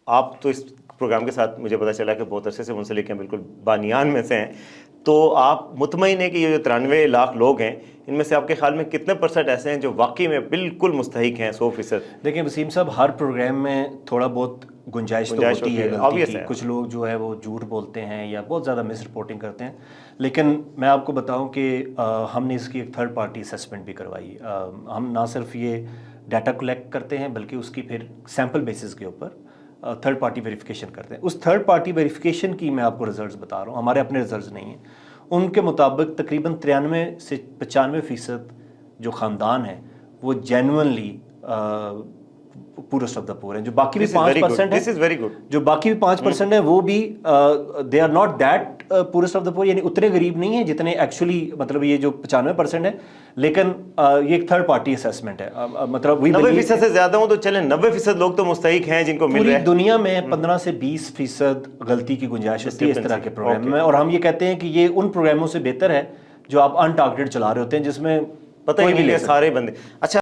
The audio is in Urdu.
آپ تو اس پروگرام کے ساتھ مجھے پتہ چلا کہ بہت عرصے سے منسلک ہیں، بالکل بانیان میں سے ہیں، تو آپ مطمئن ہیں کہ یہ جو 93 لاکھ لوگ ہیں ان میں سے آپ کے خیال میں کتنے % ایسے ہیں جو واقعی میں بالکل مستحق ہیں 100%؟ دیکھیں وسیم صاحب، ہر پروگرام میں تھوڑا بہت گنجائش تو ہوتی ہے غلطی کی. کچھ لوگ جو ہے وہ جھوٹ بولتے ہیں یا بہت زیادہ مس رپورٹنگ کرتے ہیں، لیکن میں آپ کو بتاؤں کہ ہم نے اس کی ایک تھرڈ پارٹی اسیسمنٹ بھی کروائی. ہم نہ صرف یہ ڈیٹا کلیکٹ کرتے ہیں بلکہ اس کی پھر سیمپل بیسس کے اوپر تھرڈ پارٹی ویریفیکیشن کرتے ہیں. اس تھرڈ پارٹی ویریفیکیشن کی میں آپ کو ریزلٹس بتا رہا ہوں، ہمارے اپنے ریزلٹس نہیں ہیں. ان کے مطابق تقریباً 93 سے 95% جو خاندان ہیں وہ جینوئنلی پورسٹ آف دا پور ہیں. جو باقی بھی 5% ہیں، جو باقی بھی 5% ہیں وہ بھی they are not that poorest of the poor, یعنی اتنے غریب نہیں ہیں جتنے ایکچولی مطلب یہ جو 95% ہے. لیکن یہ ایک تھرڈ پارٹی اسیسمنٹ ہے. مطلب 90% سے زیادہ ہوں تو چلیں 90% لوگ تو مستحق ہیں جن کو مل رہا ہے. پوری دنیا میں 15 سے 20% غلطی کی گنجائش ہوتی ہے اس طرح کے پروگرام میں، اور ہم یہ کہتے ہیں کہ یہ ان پروگراموں سے بہتر ہے جو آپ ان ٹارگیٹڈ چلا رہے ہوتے ہیں جس میں پتہ ہی نہیں ہے سارے بندے. اچھا